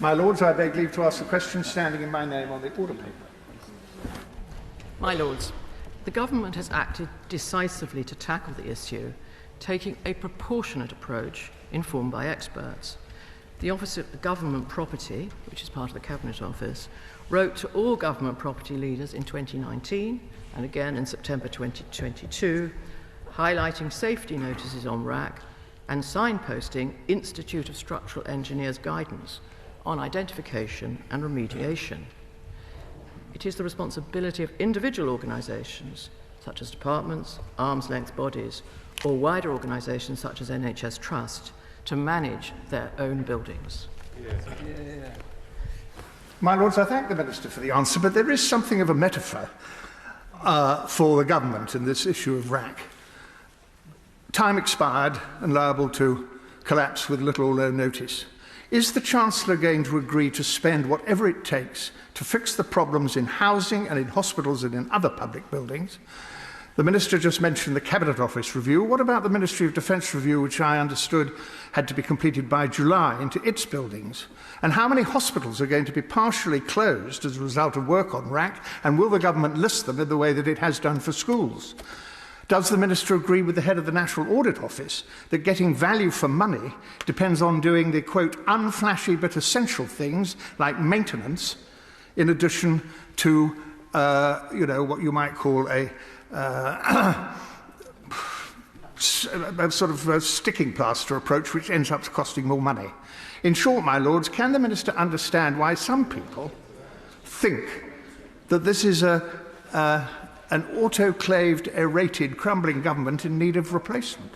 My Lords, I beg leave to ask the question standing in my name on the order paper. My Lords, the Government has acted decisively to tackle the issue, taking a proportionate approach informed by experts. The Office of Government Property, which is part of the Cabinet Office, wrote to all government property leaders in 2019 and again in September 2022, highlighting safety notices on RAAC and signposting Institute of Structural Engineers guidance on identification and remediation. It is the responsibility of individual organisations, such as departments, arm's-length bodies, or wider organisations such as NHS Trust, to manage their own buildings. My Lords, I thank the Minister for the answer, but there is something of a metaphor for the Government in this issue of RAAC. Time expired and liable to collapse with little or no notice. Is the Chancellor going to agree to spend whatever it takes to fix the problems in housing and in hospitals and in other public buildings? The Minister just mentioned the Cabinet Office review. What about the Ministry of Defence review, which I understood had to be completed by July, into its buildings? And how many hospitals are going to be partially closed as a result of work on RAAC, and will the Government list them in the way that it has done for schools? Does the Minister agree with the head of the National Audit Office that getting value for money depends on doing the, quote, unflashy but essential things like maintenance, in addition to, what you might call a sort of a sticking plaster approach which ends up costing more money? In short, my Lords, can the Minister understand why some people think that this is an autoclaved, aerated, crumbling government in need of replacement?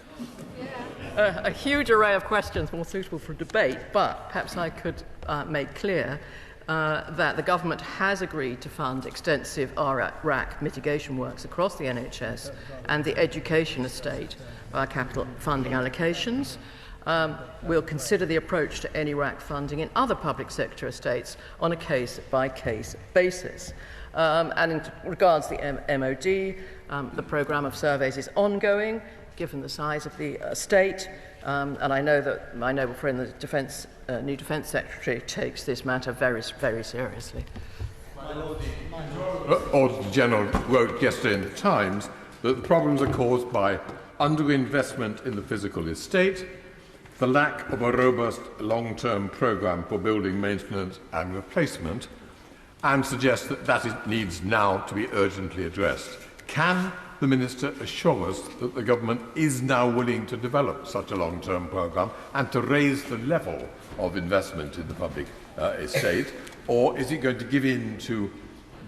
A huge array of questions more suitable for debate, but perhaps I could make clear that the Government has agreed to fund extensive RAAC mitigation works across the NHS and the education estate via capital funding allocations. We'll consider the approach to any RAAC funding in other public sector estates on a case-by-case basis. And in regards to the MOD, the programme of surveys is ongoing, given the size of the estate, and I know that my noble friend, the new Defence Secretary, takes this matter very, very seriously. Auditor General wrote yesterday in the Times that the problems are caused by underinvestment in the physical estate, the lack of a robust long-term programme for building maintenance and replacement, and suggests that needs now to be urgently addressed. Can the Minister assure us that the Government is now willing to develop such a long-term programme and to raise the level of investment in the public estate, or is it going to give in to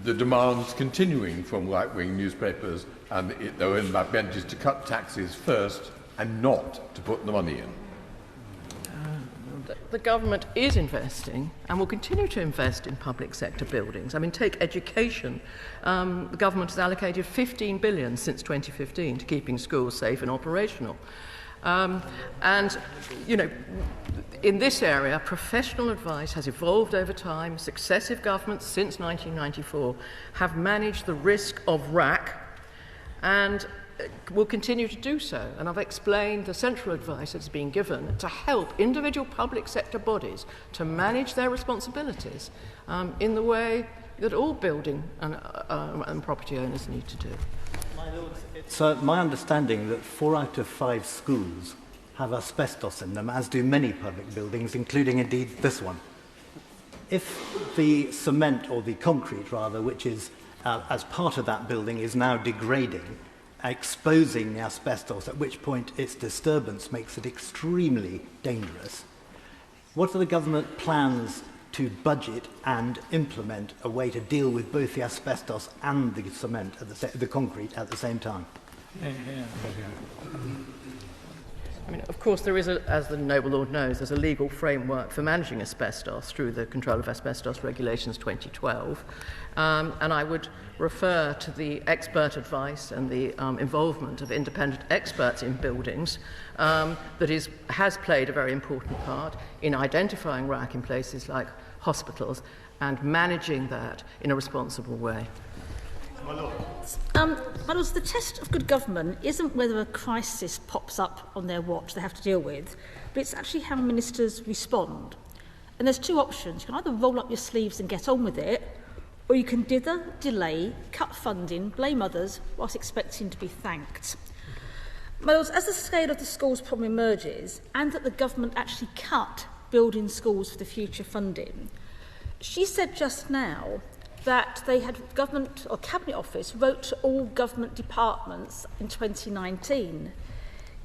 the demands continuing from right-wing newspapers and their own backbenches to cut taxes first and not to put the money in? The Government is investing and will continue to invest in public sector buildings. I mean, take education. The Government has allocated $15 billion since 2015 to keeping schools safe and operational. And, in this area, professional advice has evolved over time. Successive governments since 1994 have managed the risk of RAAC and will continue to do so. And I've explained the central advice that's been given to help individual public sector bodies to manage their responsibilities in the way that all building and property owners need to do. My Lords, it's my understanding that 4 out of 5 schools have asbestos in them, as do many public buildings, including indeed this one. If the cement, or the concrete rather, which is as part of that building is now degrading, exposing the asbestos, at which point its disturbance makes it extremely dangerous, what are the Government plans to budget and implement a way to deal with both the asbestos and the cement, the concrete, at the same time? I mean, of course, there is, as the Noble Lord knows, there's a legal framework for managing asbestos through the Control of Asbestos Regulations 2012. And I would refer to the expert advice and the involvement of independent experts in buildings that has played a very important part in identifying RAAC in places like hospitals and managing that in a responsible way. My Lords, the test of good government isn't whether a crisis pops up on their watch they have to deal with, but it's actually how ministers respond. And there's two options. You can either roll up your sleeves and get on with it, or you can dither, delay, cut funding, blame others, whilst expecting to be thanked. My lords, as the scale of the schools problem emerges, and that the government actually cut building schools for the future funding, she said just now that they had government or cabinet office wrote to all government departments in 2019.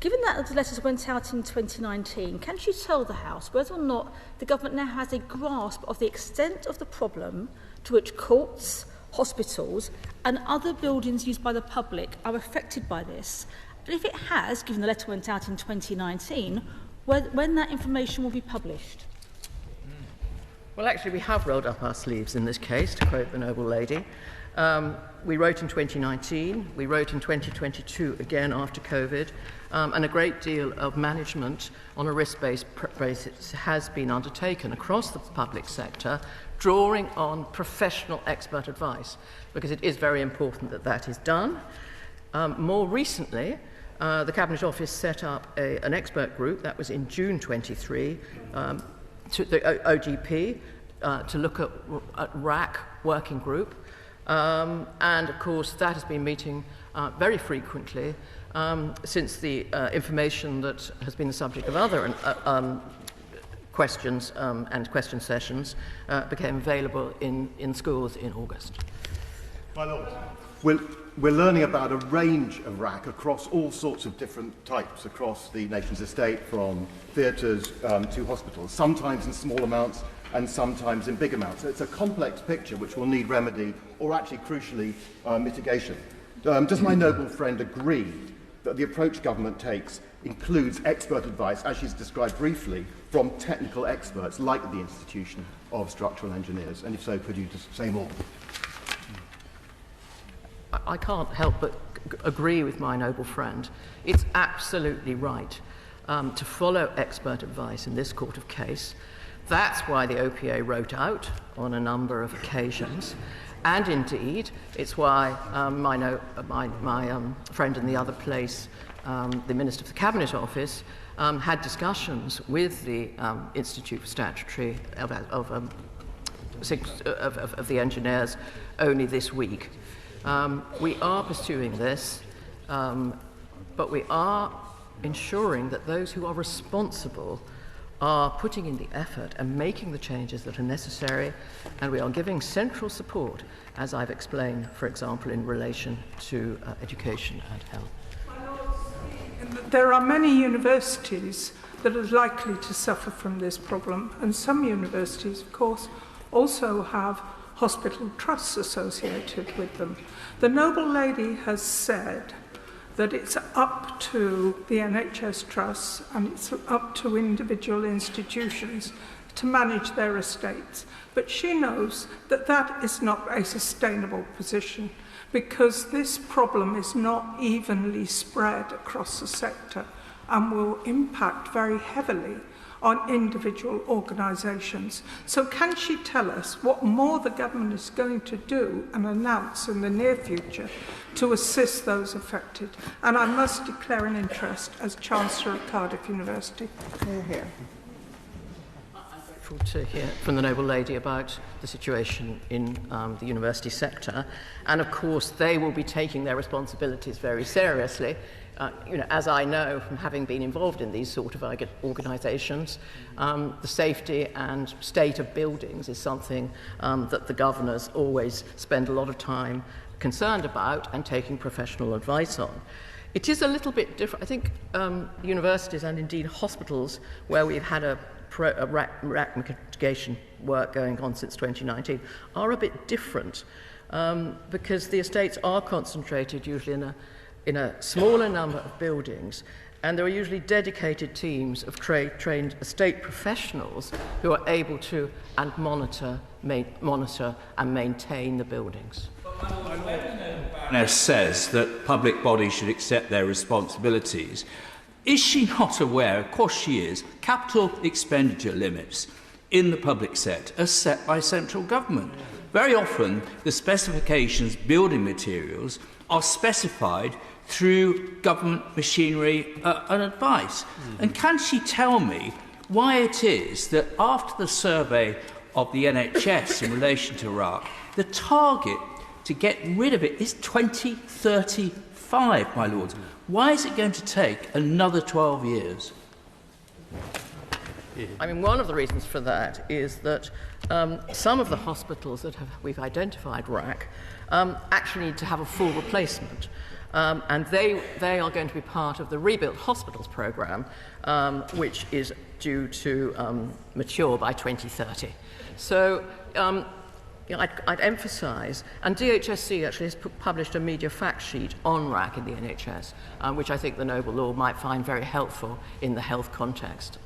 Given that the letters went out in 2019, can she tell the House whether or not the government now has a grasp of the extent of the problem to which courts, hospitals and other buildings used by the public are affected by this? And if it has, given the letter went out in 2019, when that information will be published? Well, actually, we have rolled up our sleeves in this case, to quote the noble lady. We wrote in 2019, we wrote in 2022, again after COVID, and a great deal of management on a risk-based basis has been undertaken across the public sector, drawing on professional expert advice, because it is very important that that is done. More recently, the Cabinet Office set up an expert group, that was in June 23, to the OGP, to look at RAAC working group. And of course, that has been meeting very frequently since the information that has been the subject of other questions and question sessions became available in schools in August. My Lord, we're learning about a range of RAAC across all sorts of different types across the nation's estate, from theatres to hospitals, sometimes in small amounts and sometimes in big amounts. So it's a complex picture which will need remedy or actually, crucially, mitigation. Does my noble friend agree that the approach government takes includes expert advice, as she's described briefly, from technical experts like the Institution of Structural Engineers? And if so, could you just say more? I can't help but agree with my noble friend. It's absolutely right to follow expert advice in this court of case. That's why the OPA wrote out on a number of occasions. And indeed, it's why my friend in the other place, the Minister of the Cabinet Office, had discussions with the Institute for Statutory of the Engineers only this week. We are pursuing this, but we are ensuring that those who are responsible are putting in the effort and making the changes that are necessary, and we are giving central support, as I've explained, for example, in relation to education and health. There are many universities that are likely to suffer from this problem, and some universities, of course, also have hospital trusts associated with them. The noble lady has said that it's up to the NHS trusts and it's up to individual institutions to manage their estates. But she knows that that is not a sustainable position, because this problem is not evenly spread across the sector and will impact very heavily on individual organisations. So can she tell us what more the government is going to do and announce in the near future to assist those affected? And I must declare an interest as Chancellor of Cardiff University. Here. I'm grateful to hear from the noble lady about the situation in the university sector. And of course, they will be taking their responsibilities very seriously. As I know from having been involved in these sort of organisations, the safety and state of buildings is something that the governors always spend a lot of time concerned about and taking professional advice on. It is a little bit different. I think universities and indeed hospitals, where we've had a RAAC mitigation work going on since 2019, are a bit different because the estates are concentrated usually in a smaller number of buildings, and there are usually dedicated teams of trained estate professionals who are able to monitor and maintain the buildings. Now says that public bodies should accept their responsibilities. Is she not aware, of course she is, capital expenditure limits in the public sector are set by central government? Very often the specifications, building materials, are specified through government machinery and advice. And can she tell me why it is that after the survey of the NHS in relation to RAAC, the target to get rid of it is 2035, my lords. Why is it going to take another 12 years? I mean, one of the reasons for that is that some of the hospitals that we've identified RAAC actually need to have a full replacement. And they are going to be part of the Rebuilt Hospitals programme, which is due to mature by 2030. So I'd emphasise, and DHSC actually has published a media fact sheet on RAAC in the NHS, which I think the Noble Lord might find very helpful in the health context.